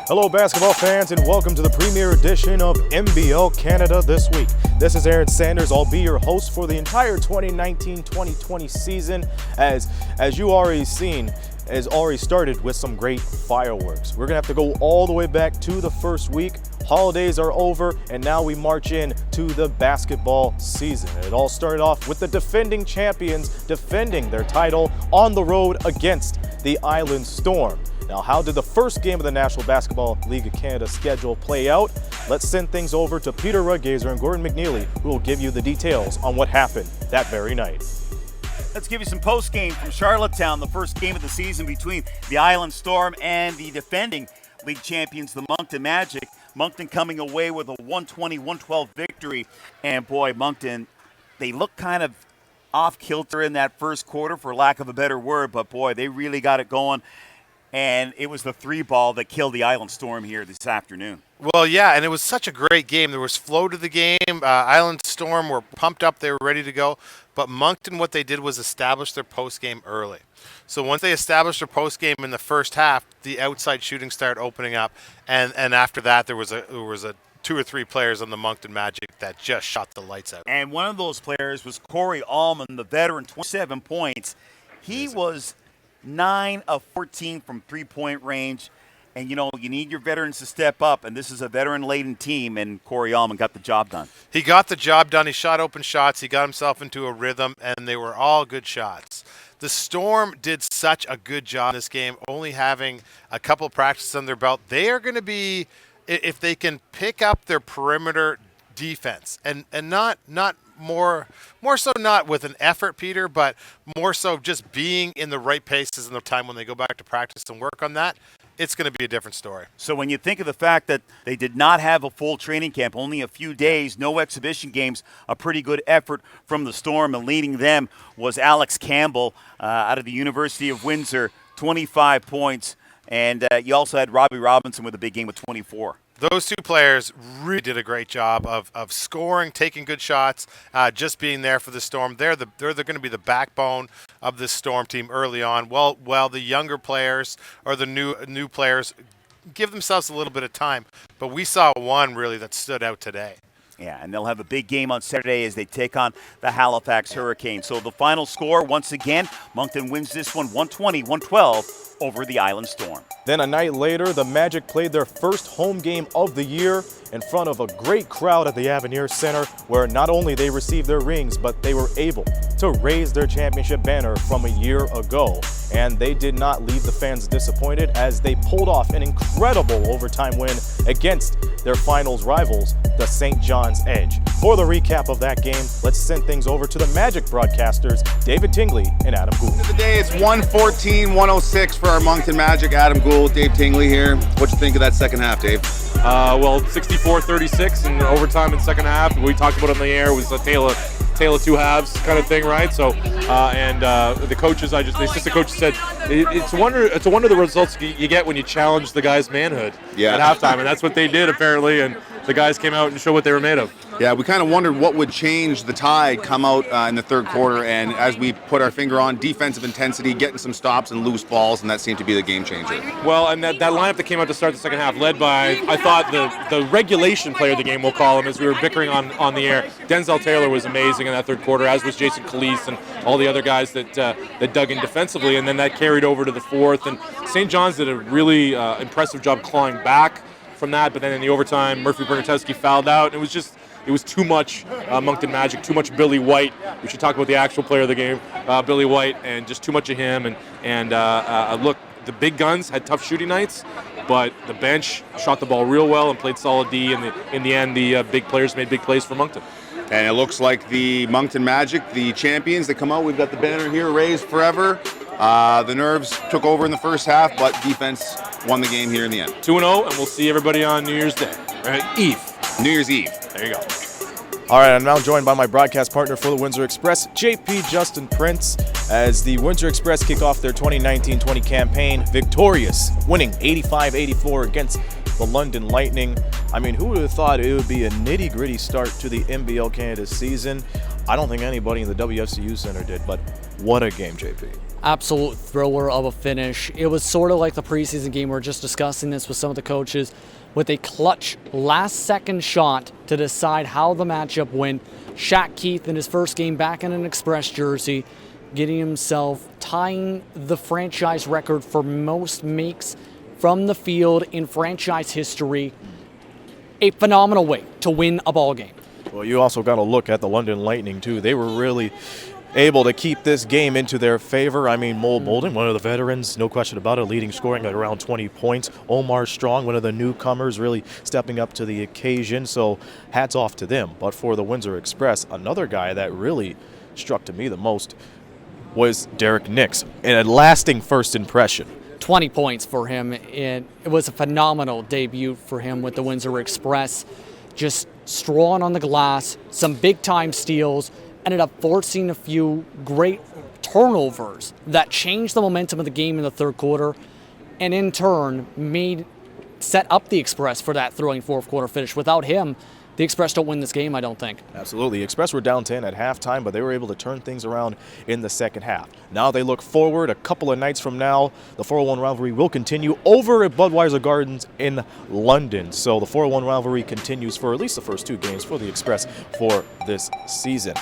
Hello basketball fans and welcome to the premier edition of NBL Canada this week. This is Aaron Sanders. I'll be your host for the entire 2019-2020 season as you already seen has already started with some great fireworks. We're gonna have to go all the way back to the first week. Holidays are over and now we march in to the basketball season. It all started off with the defending champions defending their title on the road against the Island Storm. Now, how did the first game of the National Basketball League of Canada schedule play out? Let's send things over to Peter Rudgazer and Gordon McNeely, who will give you the details on what happened that very night. Let's give you some post-game from Charlottetown, the first game of the season between the Island Storm and the defending league champions, the Moncton Magic. Moncton coming away with a 120-112 victory. And boy, Moncton, they look kind of off-kilter in that first quarter, for lack of a better word, but boy, they really got it going. And it was the three ball that killed the Island Storm here this afternoon. Well, yeah, and it was such a great game. There was flow to the game. Island Storm were pumped up. They were ready to go. But Moncton, what they did was establish their post-game early. So once they established their post-game in the first half, the outside shooting started opening up. And after that, there was a 2 or 3 players on the Moncton Magic that just shot the lights out. And one of those players was Corey Allman, the veteran, 27 points. He was 9 of 14 from three-point range. And, you need your veterans to step up, and this is a veteran-laden team, and Corey Allman got the job done. He got the job done. He shot open shots. He got himself into a rhythm, and they were all good shots. The Storm did such a good job in this game, only having a couple practices on their belt. They are going to be, if they can pick up their perimeter defense, and not more so not with an effort, Peter, but more so just being in the right paces in the time when they go back to practice and work on that, it's going to be a different story. So when you think of the fact that they did not have a full training camp, only a few days, no exhibition games, a pretty good effort from the Storm, and leading them was Alex Campbell out of the University of Windsor, 25 points. And you also had Robbie Robinson with a big game with 24. Those two players really did a great job of scoring, taking good shots, just being there for the Storm. They're going to be the backbone of this Storm team early on. Well, the younger players or the new players give themselves a little bit of time. But we saw one really that stood out today. Yeah, and they'll have a big game on Saturday as they take on the Halifax Hurricanes. So the final score, once again, Moncton wins this one 120-112 over the Island Storm. Then a night later, the Magic played their first home game of the year in front of a great crowd at the Avenir Center, where not only they received their rings, but they were able to raise their championship banner from a year ago. And they did not leave the fans disappointed as they pulled off an incredible overtime win against their finals rivals, the St. John's Edge. For the recap of that game, let's send things over to the Magic broadcasters, David Tingley and Adam Gould. End of the day, it's 114-106 for our Moncton Magic. Adam Gould, Dave Tingley here. What you think of that second half, Dave? Well, 64-36 in overtime in second half. We talked about it on the air. It was a tale of two halves kind of thing, right? So, the coaches, the assistant coach said, it's a wonder the results you get when you challenge the guys' manhood at halftime, and that's what they did apparently. And the guys came out and showed what they were made of. Yeah, we kind of wondered what would change the tide come out in the third quarter, and as we put our finger on defensive intensity, getting some stops and loose balls, and that seemed to be the game changer. Well, and that lineup that came out to start the second half, led by, I thought, the regulation player of the game, we'll call him, as we were bickering on the air. Denzel Taylor was amazing in that third quarter, as was Jason Calise and all the other guys that dug in defensively, and then that carried over to the fourth. And St. John's did a really impressive job clawing back from that, but then in the overtime, Murphy Bernatowski fouled out. It was too much Moncton Magic, too much Billy White. We should talk about the actual player of the game, Billy White, and just too much of him. And look, the big guns had tough shooting nights, but the bench shot the ball real well and played solid D. And in the end, the big players made big plays for Moncton. And it looks like the Moncton Magic, the champions, they come out. We've got the banner here, raised forever. The Nerves took over in the first half, but defense won the game here in the end. 2-0, and we'll see everybody on New Year's Day. Eve. New Year's Eve. There you go. All right, I'm now joined by my broadcast partner for the Windsor Express, JP Justin Prince, as the Windsor Express kick off their 2019-20 campaign victorious, winning 85-84 against the London Lightning. I mean, who would have thought it would be a nitty-gritty start to the NBL Canada season? I don't think anybody in the WFCU Center did, but what a game, JP. absolute thriller of a finish. It was sort of like the preseason game. We were just discussing this with some of the coaches, with a clutch last-second shot to decide how the matchup went. Shaq Keith in his first game back in an Express jersey, getting himself tying the franchise record for most makes from the field in franchise history. A phenomenal way to win a ball game. Well, you also got to look at the London Lightning, too. They were really able to keep this game into their favor. I mean, Mo Bolden, one of the veterans, no question about it, leading scoring at around 20 points. Omar Strong, one of the newcomers, really stepping up to the occasion. So hats off to them. But for the Windsor Express, another guy that really struck to me the most was Derek Nix, in a lasting first impression. 20 points for him. It was a phenomenal debut for him with the Windsor Express. Just strong on the glass, some big-time steals, ended up forcing a few great turnovers that changed the momentum of the game in the third quarter, and in turn set up the Express for that thrilling fourth quarter finish. Without him, the Express don't win this game, I don't think. Absolutely. Express were down 10 at halftime, but they were able to turn things around in the second half. Now they look forward. A couple of nights from now, the 401 rivalry will continue over at Budweiser Gardens in London. So the 401 rivalry continues for at least the first two games for the Express for this season.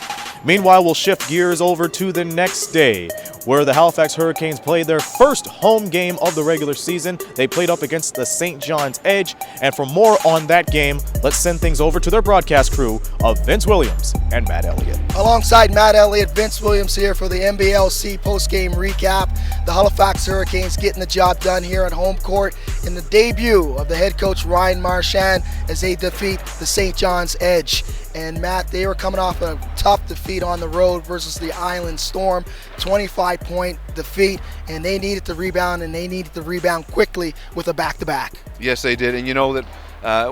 Meanwhile, we'll shift gears over to the next day, where the Halifax Hurricanes played their first home game of the regular season. They played up against the St. John's Edge. And for more on that game, let's send things over to their broadcast crew of Vince Williams and Matt Elliott. Alongside Matt Elliott, Vince Williams here for the NBLC postgame recap. The Halifax Hurricanes getting the job done here at home court in the debut of the head coach Ryan Marchand as they defeat the St. John's Edge. And Matt, they were coming off a tough defeat on the road versus the Island Storm, 25-point defeat, and they needed to rebound, and they needed to rebound quickly with a back-to-back. Yes, they did, and you know that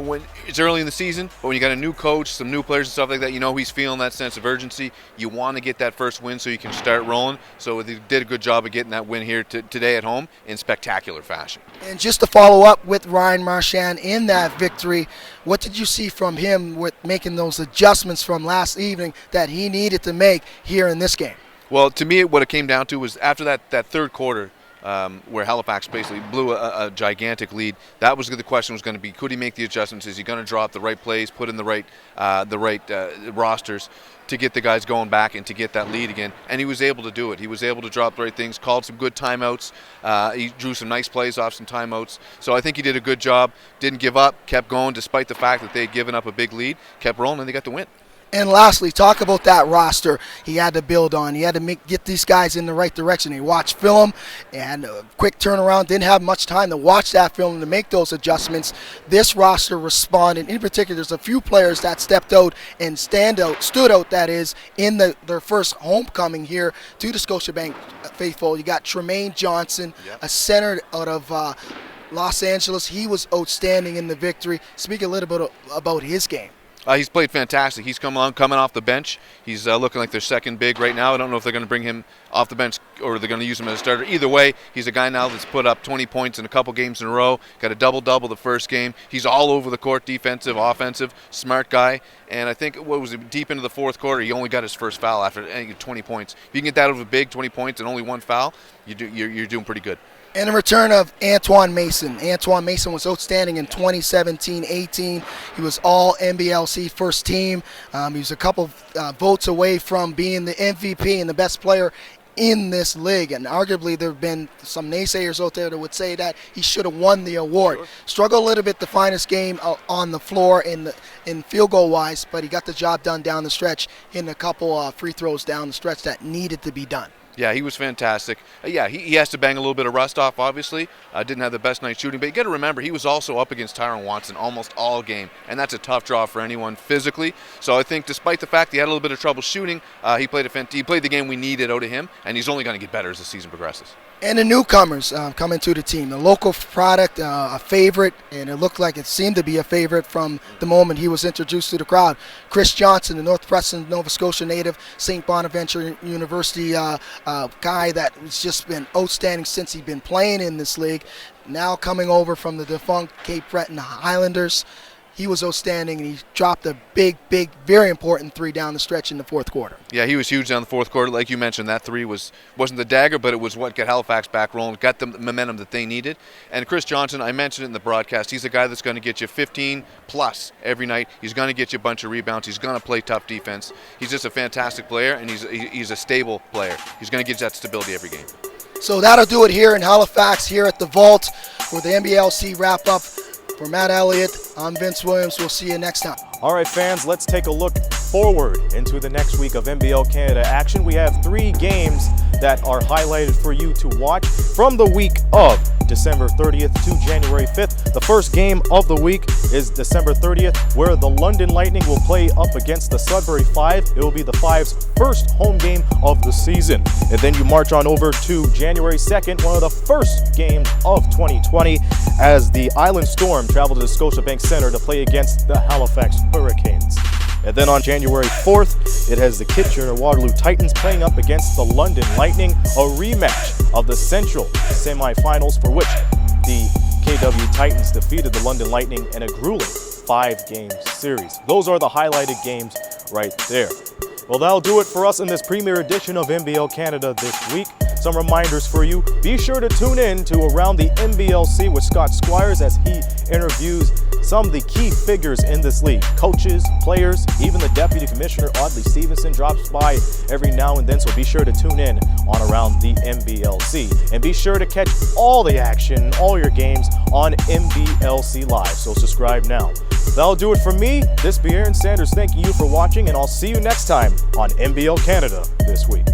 when it's early in the season, but when you got a new coach, some new players and stuff like that, you know he's feeling that sense of urgency. You want to get that first win so you can start rolling. So they did a good job of getting that win here today at home in spectacular fashion. And just to follow up with Ryan Marchand in that victory, what did you see from him with making those adjustments from last evening that he needed to make here in this game? Well, to me, what it came down to was after that third quarter, where Halifax basically blew a gigantic lead. That was the question was going to be: could he make the adjustments? Is he going to draw up the right plays, put in the right rosters to get the guys going back and to get that lead again? And he was able to do it. He was able to drop the right things, called some good timeouts. He drew some nice plays off some timeouts. So I think he did a good job. Didn't give up, kept going despite the fact that they had given up a big lead, kept rolling, and they got the win. And lastly, talk about that roster he had to build on. He had to get these guys in the right direction. He watched film and a quick turnaround. Didn't have much time to watch that film and to make those adjustments. This roster responded. In particular, there's a few players that stepped out and stood out, that is, in their first homecoming here to the Scotiabank faithful. You got Tremaine Johnson, a center out of Los Angeles. He was outstanding in the victory. Speak a little bit about his game. He's played fantastic. He's coming off the bench. He's looking like their second big right now. I don't know if they're going to bring him off the bench or they're going to use him as a starter. Either way, he's a guy now that's put up 20 points in a couple games in a row. Got a double-double the first game. He's all over the court, defensive, offensive, smart guy. And I think deep into the fourth quarter, he only got his first foul after 20 points. If you can get that over big 20 points and only one foul, you're doing pretty good. And the return of Antoine Mason. Antoine Mason was outstanding in 2017-18. He was all NBLC first team. He was a couple votes away from being the MVP and the best player in this league. And arguably there have been some naysayers out there that would say that he should have won the award. Sure. Struggled a little bit to find his game on the floor in field goal wise, but he got the job done down the stretch in a couple free throws down the stretch that needed to be done. Yeah, he was fantastic. He has to bang a little bit of rust off, obviously. Didn't have the best night shooting, but you got to remember he was also up against Tyron Watson almost all game, and that's a tough draw for anyone physically. So I think despite the fact he had a little bit of trouble shooting, he played the game we needed out of him, and he's only going to get better as the season progresses. And the newcomers coming to the team. The local product, a favorite, and it looked like it seemed to be a favorite from the moment he was introduced to the crowd. Chris Johnson, the North Preston, Nova Scotia native, St. Bonaventure University guy that has just been outstanding since he's been playing in this league. Now coming over from the defunct Cape Breton Highlanders. he was outstanding, and he dropped a big, very important 3 down the stretch in the fourth quarter. Yeah, he was huge down the fourth quarter. Like you mentioned, that 3 wasn't the dagger, but it was what got Halifax back rolling, got the momentum that they needed. And Chris Johnson, I mentioned it in the broadcast, he's a guy that's going to get you 15 plus every night. He's going to get you a bunch of rebounds. He's going to play tough defense. He's just a fantastic player, and he's a stable player. He's going to get you that stability every game. So that'll do it here in Halifax, here at the Vault, for the NBLC wrap-up. For Matt Elliott, I'm Vince Williams. We'll see you next time. All right, fans, let's take a look forward into the next week of NBL Canada action. We have 3 games that are highlighted for you to watch from the week of December 30th to January 5th. The first game of the week is December 30th, where the London Lightning will play up against the Sudbury 5. It will be the 5's first home game of the season. And then you march on over to January 2nd, one of the first games of 2020, as the Island Storm travel to the Scotiabank Centre to play against the Halifax Hurricanes. And then on January 4th, it has the Kitchener-Waterloo Titans playing up against the London Lightning, a rematch of the Central semifinals, for which the KW Titans defeated the London Lightning in a grueling 5-game series. Those are the highlighted games right there. Well, that'll do it for us in this premiere edition of NBL Canada this week. Some reminders for you. Be sure to tune in to Around the NBLC with Scott Squires as he interviews some of the key figures in this league. Coaches, players, even the Deputy Commissioner, Audley Stevenson, drops by every now and then, so be sure to tune in on Around the NBLC. And be sure to catch all the action, all your games on NBLC Live, so subscribe now. That'll do it for me. This be Aaron Sanders thanking you for watching, and I'll see you next time on NBL Canada this week.